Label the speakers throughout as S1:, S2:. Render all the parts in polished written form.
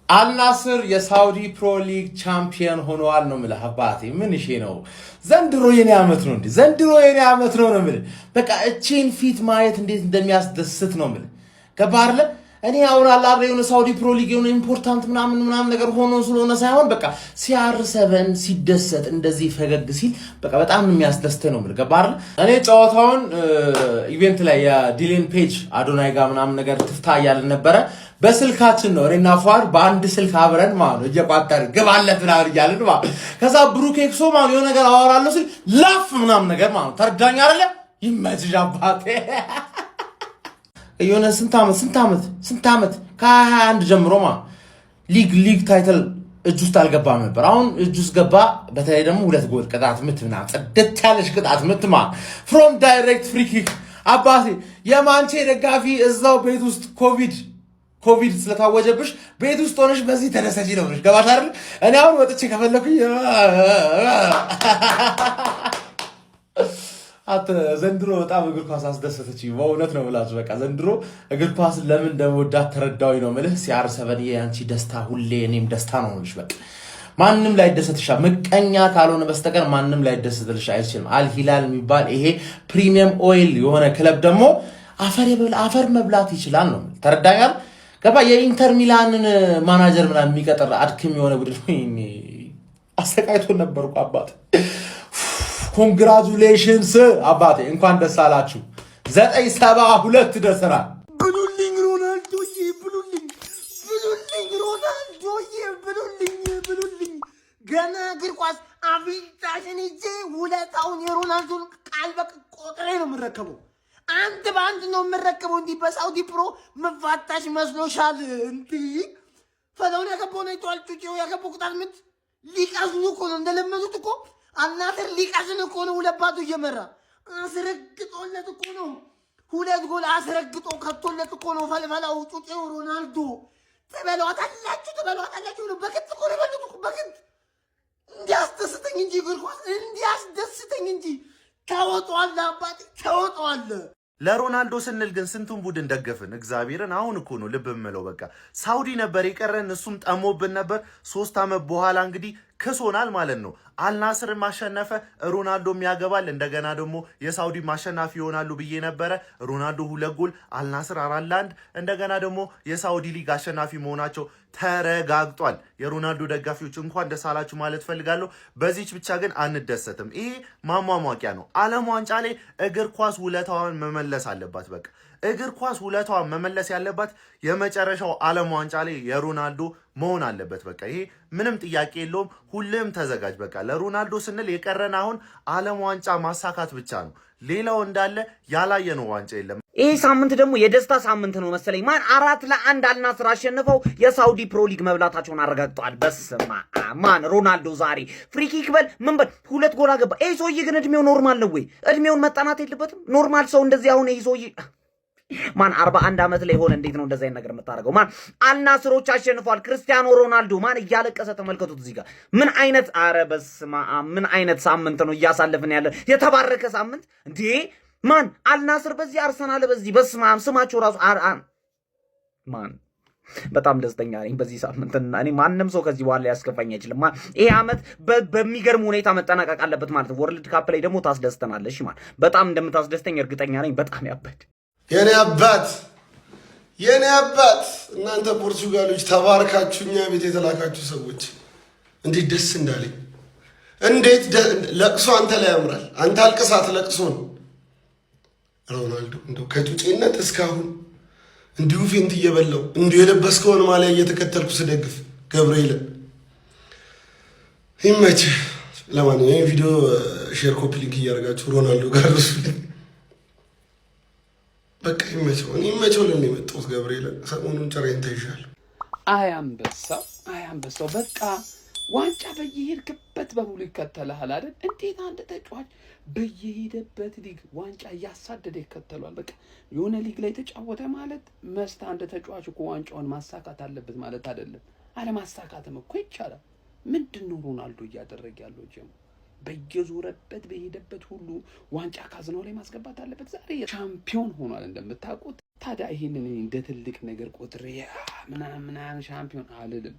S1: አልናስር የሳውዲ ፕሮ ሊግ ቻምፒየን ሆኗል ነው የምልህ አባቴ። ምን እሺ ነው ዘንድሮ የኔ አመት ነው እንዴ? ዘንድሮ የኔ አመት ነው የምልህ። በቃ እቺን ፊት ማየት እንዴት እንደሚያስደስት ነው የምልህ። ገባህ? እኔ አሁን አላረ የሆነ ሳውዲ ፕሮ ሊግ የሆነ ኢምፖርታንት ምናምን ነገር ሆኖ ስለሆነ ሳይሆን በቃ ሲያር7 ሲደሰት እንደዚህ ፈገግ ሲል በቃ በጣም የሚያስደስተኝ ነው የምልህ። ገባህ? እኔ ጨዋታውን ኢቨንት ላይ የዲሌን ፔጅ አዶናይ ጋር ምናምን ነገር ትፍታ እያልን ነበረ። በስልካችን ነው እኔና ፏር በአንድ ስልክ አብረን ማለት ነው እየቋጠርን ግባለት ምናምን እያልን ማለት ከዛ ብሩክ ኤክሶ ማለት የሆነ ነገር አወራለሁ ሲል ላፍ ምናምን ነገር ማለት ነው። ተረዳኝ አይደለ? ይመችሽ አባቴ። የሆነ ስንት ዓመት ከ21 ጀምሮ ማለት ሊግ ታይትል እጅ ውስጥ አልገባም ነበር። አሁን እጅ ውስጥ ገባ። በተለይ ደግሞ 2 ጎል ቅጣት ምት ምናምን ጽድት ያለሽ ቅጣት ምት ማለት ፍሮም ዳይሬክት ፍሪ ኪክ አባቴ። የማንቼ ደጋፊ እዛው ቤት ውስጥ ኮቪድ ስለታወጀብሽ ቤት ውስጥ ሆነሽ በዚህ ተነሰጂ ነው ብለሽ ገባሽ አይደል? እኔ አሁን ወጥቼ ከፈለኩኝ ዘንድሮ በጣም እግር ኳስ አስደሰተችኝ። በእውነት ነው ብላችሁ በቃ ዘንድሮ እግር ኳስ ለምን እንደምወዳት ተረዳሁኝ ነው የምልህ። ሲያር7 የአንቺ ደስታ ሁሌ እኔም ደስታ ነው ልሽ በቃ ማንንም ላይ ደሰትሻ ምቀኛ ካልሆነ በስተቀር ማንንም ላይ ደሰትልሽ አይችልም። አልሂላል የሚባል ይሄ ፕሪሚየም ኦይል የሆነ ክለብ ደግሞ አፈር መብላት ይችላል ነው ተረዳኛል። ገባ? የኢንተር ሚላንን ማናጀር ምናምን የሚቀጥር አድክም የሆነ ቡድን አሰቃይቶ ነበርኩ አባቴ። ኮንግራቹሌሽንስ አባቴ፣ እንኳን ደስ አላችሁ። 972 ደርሰናል።
S2: ብሉልኝ ሮናልዶዬ፣ ብሉልኝ ብሉልኝ። ገና እግር ኳስ አፍንጫሽን ይዤ ውለታውን የሮናልዶን ቃል በቃል ቆጥሬ ነው የምረከበው። አንድ በአንድ ነው የምረከበው። እንዲህ በሳውዲ ፕሮ መፋታሽ መስሎሻል? እንዲህ ፈለውን ያገባው ነው ይቷል ጩጬው ያገባው ቁጣት ምት ሊቃዝኑ እኮ ነው እንደለመዱት እኮ አልናስር ሊቃዝን እኮ ነው። 2-2 እየመራ አስረግጦለት እኮ ነው። 2 ጎል አስረግጦ ከቶለት እኮ ነው። ፈልፈላው ጩጬው ሮናልዶ ትበሏታላችሁ ነው። በክት እኮ ነው በልጡ በክት እንዲያስደስተኝ እንጂ እግር ኳስ እንዲያስደስተኝ እንጂ ተወጧል አባቴ ተወጧል።
S3: ለሮናልዶ ስንል ግን ስንቱን ቡድን ደገፍን። እግዚአብሔርን አሁን እኮ ነው ልብ የምለው። በቃ ሳውዲ ነበር የቀረን፣ እሱም ጠሞብን ነበር። 3 ዓመት በኋላ እንግዲህ ክሶናል ማለት ነው። አልናስር ማሸነፈ፣ ሮናልዶም ያገባል። እንደገና ደግሞ የሳውዲ ማሸናፊ ይሆናሉ ብዬ ነበረ። ሮናልዶ 2 ጎል፣ አልናስር 4-1። እንደገና ደግሞ የሳውዲ ሊግ አሸናፊ መሆናቸው ተረጋግጧል። የሮናልዶ ደጋፊዎች እንኳን ደስ አላችሁ ማለት ፈልጋለሁ። በዚች ብቻ ግን አንደሰትም። ይሄ ማሟሟቂያ ነው። ዓለም ዋንጫ ላይ እግር ኳስ ውለታዋን መመለስ አለባት። በቃ እግር ኳስ ውለታዋን መመለስ ያለባት የመጨረሻው ዓለም ዋንጫ ላይ የሮናልዶ መሆን አለበት። በቃ ይሄ ምንም ጥያቄ የለውም። ሁሌም ተዘጋጅ። በቃ ለሮናልዶ ስንል የቀረን አሁን ዓለም ዋንጫ ማሳካት ብቻ ነው። ሌላው እንዳለ ያላየነው ዋንጫ የለም።
S4: ይህ ሳምንት ደግሞ የደስታ ሳምንት ነው መሰለኝ። 4-1 አልናስር አሸንፈው የሳውዲ ፕሮ ሊግ መብላታቸውን አረጋግጠዋል። በስማ ሮናልዶ ዛሬ ፍሪኪክ በል ምን በል 2 ጎል አገባ። ይህ ሰውዬ ግን እድሜው ኖርማል ነው ወይ? እድሜውን መጣናት የለበትም? ኖርማል ሰው እንደዚህ አሁን ይህ ሰውዬ 41 ዓመት ላይ ሆነ። እንዴት ነው እንደዛ አይነት ነገር የምታደርገው? አልናስሮች አሸንፏል። ክርስቲያኖ ሮናልዶ እያለቀሰ ተመልከቱት እዚህ ጋር። ምን አይነት በስማ ምን አይነት ሳምንት ነው እያሳለፍን ያለ? የተባረከ ሳምንት እንዴ! አልናስር በዚህ አርሰናል በዚህ በስማ ስማቸው ራሱ በጣም ደስተኛ ነኝ በዚህ ሳምንት። እኔ ማንም ሰው ከዚህ በኋላ ያስከፋኝ አይችልም። ይሄ ዓመት በሚገርም ሁኔታ መጠናቀቅ አለበት ማለት ነው። ወርልድ ካፕ ላይ ደግሞ ታስደስተናለሽ በጣም እንደምታስደስተኝ እርግጠኛ ነኝ። በጣም ያበድ
S2: የኔ አባት እናንተ ፖርቹጋሎች ተባርካችሁ እኛ ቤት የተላካችሁ ሰዎች እንዴት ደስ እንዳለኝ! እንዴት ለቅሶ አንተ ላይ ያምራል። አንተ አልቅሳት ለቅሶ ነው። ሮናልዶ እንደው ከጩጬነት እስካሁን እንዲሁ ፌንት እየበላው እንዲሁ የለበስከውን ማሊያ እየተከተልኩ ስደግፍ ገብርኤልን ይመችህ። ለማንኛውም ቪዲዮ ሼር፣ ኮፒ ሊንክ እያደረጋችሁ ሮናልዶ ጋር ርሱልኝ። በቃ ይመቸው ልን የመጣሁት ገብርኤልን ሰሞኑን ጭሬን ተይዣለሁ።
S5: አይ አንበሳው በቃ ዋንጫ በየሄድክበት በሙሉ ይከተልሃል አይደል? እንዴት አንድ ተጫዋች በየሄደበት ሊግ ዋንጫ እያሳደደ ይከተሏል? በቃ የሆነ ሊግ ላይ ተጫወተ ማለት መስታ አንድ ተጫዋች እኮ ዋንጫውን ማሳካት አለበት ማለት አይደለም። አለማሳካትም እኮ ይቻላል። ምንድነው ሮናልዶ እያደረገ ያለው? ጀም በየዞረበት በሄደበት ሁሉ ዋንጫ ካዝናው ላይ ማስገባት አለበት። ዛሬ ቻምፒዮን ሆኗል እንደምታውቁት። ታዲያ ይሄንን እንደ ትልቅ ነገር ቆጥሬ ምናምን ሻምፒዮን አልልም።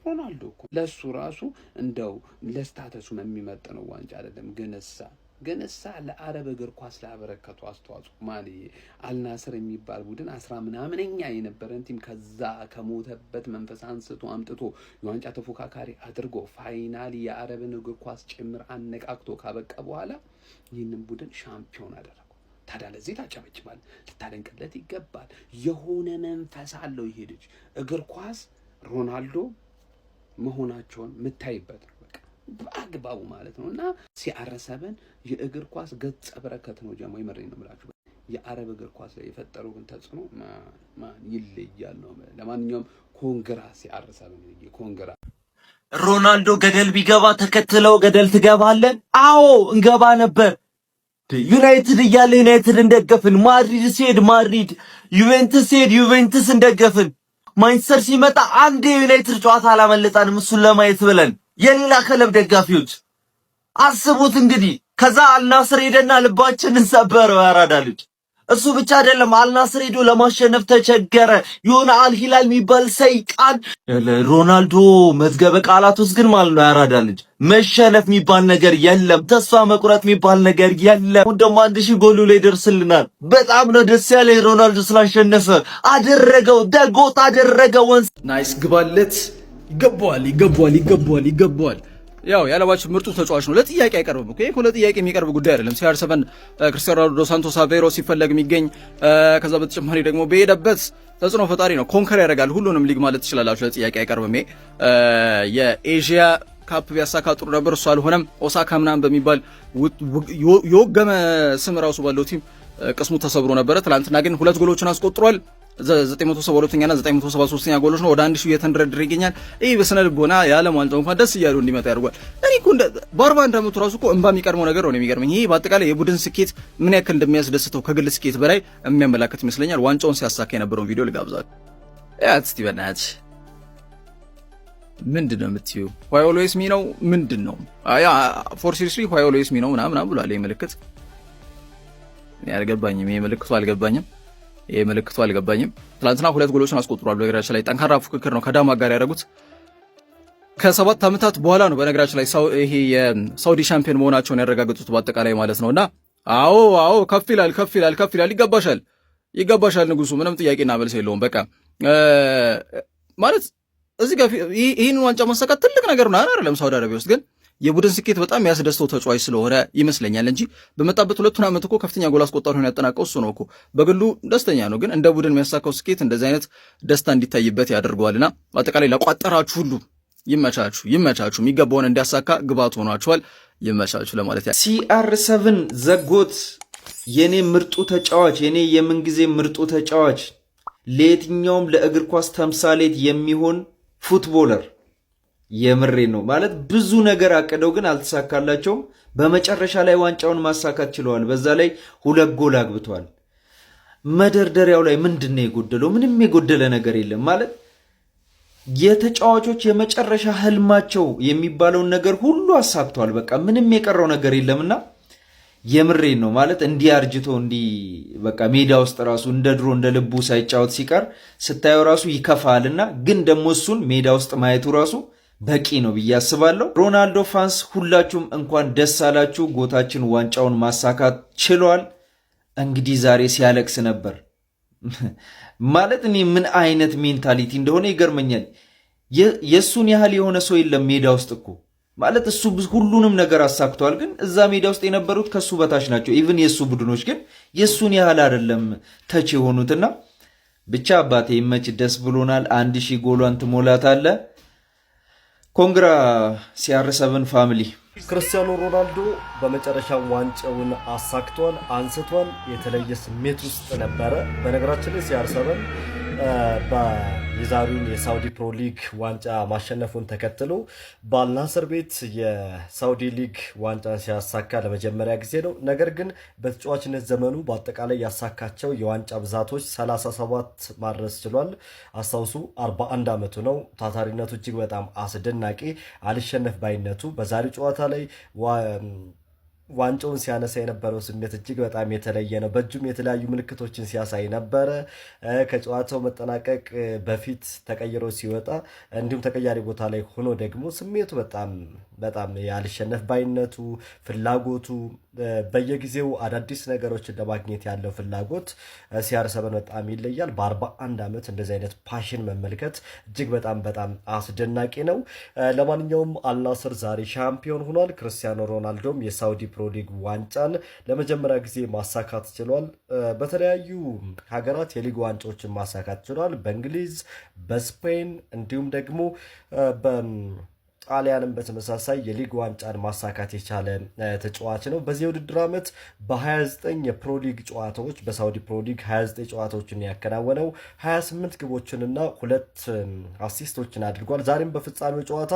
S5: ሮናልዶ እኮ ለሱ ራሱ እንደው ለስታተሱ የሚመጥነው ዋንጫ አይደለም። ግን እሳ ለአረብ እግር ኳስ ላበረከቱ አስተዋጽኦ ማለት አልናስር የሚባል ቡድን 10 ምናምንኛ የነበረን ቲም ከዛ ከሞተበት መንፈስ አንስቶ አምጥቶ የዋንጫ ተፎካካሪ አድርጎ ፋይናሊ የአረብን እግር ኳስ ጭምር አነቃቅቶ ካበቃ በኋላ ይህንን ቡድን ሻምፒዮን አደረገው። ታዲያ ለዚህ ታጨበጭባል፣ ልታደንቅለት ይገባል። የሆነ መንፈስ አለው ይሄ ልጅ። እግር ኳስ ሮናልዶ መሆናቸውን የምታይበት ነው በቃ በአግባቡ ማለት ነው። እና CR7 የእግር ኳስ ገጸ በረከት ነው። ጀማ ይመረኝ ነው የምላችሁ። የአረብ እግር ኳስ ላይ የፈጠረው ግን ተጽዕኖ ማን ይለያል ነው። ለማንኛውም ኮንግራ CR7 ኮንግራ።
S6: ሮናልዶ ገደል ቢገባ ተከትለው ገደል ትገባለን? አዎ እንገባ ነበር። ዩናይትድ እያለ ዩናይትድ እንደገፍን፣ ማድሪድ ሲሄድ ማድሪድ፣ ዩቬንቱስ ሲሄድ ዩቬንቱስ እንደገፍን፣ ማንቸስተር ሲመጣ አንድ የዩናይትድ ጨዋታ አላመለጣንም እሱን ለማየት ብለን የሌላ ክለብ ደጋፊዎች አስቡት እንግዲህ። ከዛ አልናስር ሄደና ልባችንን ሰበረው ያራዳ ልጅ። እሱ ብቻ አይደለም አልናስር ሄዶ ለማሸነፍ ተቸገረ። የሆነ አልሂላል የሚባል ሰይጣን ሮናልዶ መዝገበ ቃላት ውስጥ ግን ማለት ነው ያራዳ ልጅ መሸነፍ የሚባል ነገር የለም፣ ተስፋ መቁረጥ የሚባል ነገር የለም። ደግሞ 1000 ጎሉ ላይ ደርስልናል። በጣም ነው ደስ ያለ ሮናልዶ ስላሸነፈ። አደረገው ደጎት አደረገው።
S7: ናይስ ግባለት። ይገባዋል። ያው ያለባችሁ ምርጡ ተጫዋች ነው። ለጥያቄ አይቀርብም እኮ ይሄ ለጥያቄ የሚቀርብ ጉዳይ አይደለም። CR7 ክርስቲያኖ ሮናልዶ ሳንቶስ አቬሮ ሲፈለግ የሚገኝ ከዛ በተጨማሪ ደግሞ በሄደበት ተጽዕኖ ፈጣሪ ነው። ኮንከር ያደርጋል ሁሉንም ሊግ ማለት ትችላላችሁ። ለጥያቄ አይቀርብም። የኤዥያ ካፕ ቢያሳካ ጥሩ ነበር፣ እሱ አልሆነም። ኦሳካ ምናምን በሚባል የወገመ ስም ራሱ ባለው ቲም ቅስሙ ተሰብሮ ነበረ። ትናንትና ግን 2 ጎሎችን አስቆጥሯል። 972ኛና 973ኛ ጎሎች ነው። ወደ 1000 እየተንደረደረ ይገኛል። ይህ በስነ ልቦና የዓለም ዋንጫው እንኳን ደስ እያሉ እንዲመጣ ያደርጓል። እኔ እኮ በ41 ዓመቱ ራሱ እኮ እንባ የሚቀርመው ነገር ነው የሚገርመኝ። ይሄ በአጠቃላይ የቡድን ስኬት ምን ያክል እንደሚያስደስተው ከግል ስኬት በላይ የሚያመላክት ይመስለኛል። ዋንጫውን ሲያሳካ የነበረውን ቪዲዮ ልጋብዛችሁ። ያት እስቲ በእናትህ ምንድነው የምትይው? ዋይ ኦልዌይስ ሚ ነው ምንድነው? አያ ፎር ሲሪየስሊ ዋይ ኦልዌይስ ሚ ነው ምናምን ብሏል። ይሄ ምልክት አልገባኝም። ይሄ ምልክቱ አልገባኝም። ትናንትና 2 ጎሎችን አስቆጥሯል። በነገራችን ላይ ጠንካራ ፉክክር ነው ከዳማ ጋር ያደረጉት። ከ7 ዓመታት በኋላ ነው በነገራችን ላይ ይሄ የሳውዲ ሻምፒዮን መሆናቸውን ያረጋገጡት በአጠቃላይ ማለት ነውና አዎ ከፍ ይላል። ይገባሻል ንጉሱ፣ ምንም ጥያቄና መልስ የለውም። በቃ ማለት እዚህ ጋር ይሄንን ዋንጫ ማሳካት ትልቅ ነገር ነው አይደለም? ሳውዲ አረቢያ ውስጥ ግን የቡድን ስኬት በጣም ያስደስተው ተጫዋች ስለሆነ ይመስለኛል እንጂ በመጣበት 2 ዓመት እኮ ከፍተኛ ጎል አስቆጣሪ ሆኖ ያጠናቀው እሱ ነው እኮ። በግሉ ደስተኛ ነው፣ ግን እንደ ቡድን የሚያሳካው ስኬት እንደዚህ አይነት ደስታ እንዲታይበት ያደርገዋልና አጠቃላይ ለቋጠራችሁ ሁሉ ይመቻችሁ። የሚገባውን እንዲያሳካ ግባት ሆኗችኋል። ይመቻችሁ ለማለት ያ
S8: CR7 ዘጎት የኔ ምርጡ ተጫዋች፣ የኔ የምንጊዜ ምርጡ ተጫዋች፣ ለየትኛውም ለእግር ኳስ ተምሳሌት የሚሆን ፉትቦለር የምሬ ነው ማለት ብዙ ነገር አቅደው ግን አልተሳካላቸውም። በመጨረሻ ላይ ዋንጫውን ማሳካት ችለዋል። በዛ ላይ 2 ጎል አግብተዋል። መደርደሪያው ላይ ምንድነው የጎደለው? ምንም የጎደለ ነገር የለም ማለት የተጫዋቾች የመጨረሻ ህልማቸው የሚባለውን ነገር ሁሉ አሳክተዋል። በቃ ምንም የቀረው ነገር የለምና የምሬ ነው ማለት እንዲህ አርጅቶ እንዲህ በቃ ሜዳ ውስጥ ራሱ እንደ ድሮ እንደ ልቡ ሳይጫወት ሲቀር ስታየው ራሱ ይከፋልና ግን ደግሞ እሱን ሜዳ ውስጥ ማየቱ ራሱ በቂ ነው ብዬ አስባለሁ። ሮናልዶ ፋንስ ሁላችሁም እንኳን ደስ አላችሁ። ጎታችን ዋንጫውን ማሳካት ችሏል። እንግዲህ ዛሬ ሲያለቅስ ነበር ማለት እኔ ምን አይነት ሜንታሊቲ እንደሆነ ይገርመኛል። የሱን ያህል የሆነ ሰው የለም ሜዳ ውስጥ እኮ ማለት እሱ ሁሉንም ነገር አሳክቷል። ግን እዛ ሜዳ ውስጥ የነበሩት ከሱ በታች ናቸው። ኢቭን የሱ ቡድኖች ግን የሱን ያህል አይደለም ተች የሆኑትና ብቻ አባቴ ይመች፣ ደስ ብሎናል። 1000 ጎሏን ትሞላታለህ። ኮንግራ CR7 ፋሚሊ።
S9: ክርስቲያኖ ሮናልዶ በመጨረሻ ዋንጫውን አሳክቷል፣ አንስቷል። የተለየ ስሜት ውስጥ ነበረ። በነገራችን ላይ CR7 የዛሬውን የሳውዲ ፕሮ ሊግ ዋንጫ ማሸነፉን ተከትሎ በአልናስር ቤት የሳውዲ ሊግ ዋንጫን ሲያሳካ ለመጀመሪያ ጊዜ ነው። ነገር ግን በተጫዋችነት ዘመኑ በአጠቃላይ ያሳካቸው የዋንጫ ብዛቶች 37 ማድረስ ችሏል። አስታውሱ 41 ዓመቱ ነው። ታታሪነቱ እጅግ በጣም አስደናቂ፣ አልሸነፍ ባይነቱ በዛሬው ጨዋታ ላይ ዋንጫውን ሲያነሳ የነበረው ስሜት እጅግ በጣም የተለየ ነው። በእጁም የተለያዩ ምልክቶችን ሲያሳይ ነበረ። ከጨዋታው መጠናቀቅ በፊት ተቀይሮ ሲወጣ እንዲሁም ተቀያሪ ቦታ ላይ ሆኖ ደግሞ ስሜቱ በጣም ያልሸነፍ ባይነቱ፣ ፍላጎቱ በየጊዜው አዳዲስ ነገሮችን ለማግኘት ያለው ፍላጎት CR7 በጣም ይለያል። በ41 ዓመት እንደዚህ አይነት ፓሽን መመልከት እጅግ በጣም አስደናቂ ነው። ለማንኛውም አልናስር ዛሬ ሻምፒዮን ሆኗል። ክርስቲያኖ ሮናልዶም የሳውዲ ፕሮ ሊግ ዋንጫን ለመጀመሪያ ጊዜ ማሳካት ችሏል። በተለያዩ ሀገራት የሊግ ዋንጫዎችን ማሳካት ችሏል። በእንግሊዝ፣ በስፔን እንዲሁም ደግሞ ጣሊያንም በተመሳሳይ የሊግ ዋንጫን ማሳካት የቻለ ተጫዋች ነው። በዚህ የውድድር ዓመት በ29 የፕሮ ሊግ ጨዋታዎች በሳውዲ ፕሮ ሊግ 29 ጨዋታዎችን ያከናወነው 28 ግቦችንና 2 አሲስቶችን አድርጓል። ዛሬም በፍጻሜው ጨዋታ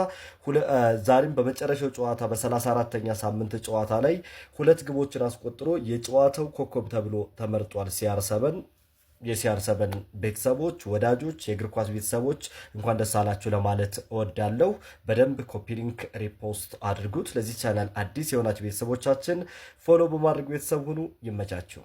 S9: ዛሬም በመጨረሻው ጨዋታ በ34ኛ ሳምንት ጨዋታ ላይ 2 ግቦችን አስቆጥሮ የጨዋታው ኮከብ ተብሎ ተመርጧል። CR7 የCR7 ቤተሰቦች፣ ወዳጆች፣ የእግር ኳስ ቤተሰቦች እንኳን ደስ አላችሁ ለማለት እወዳለሁ። በደንብ ኮፒ ሊንክ ሪፖስት አድርጉት። ለዚህ ቻናል አዲስ የሆናችሁ ቤተሰቦቻችን ፎሎ በማድረግ ቤተሰብ ሁኑ። ይመቻችሁ።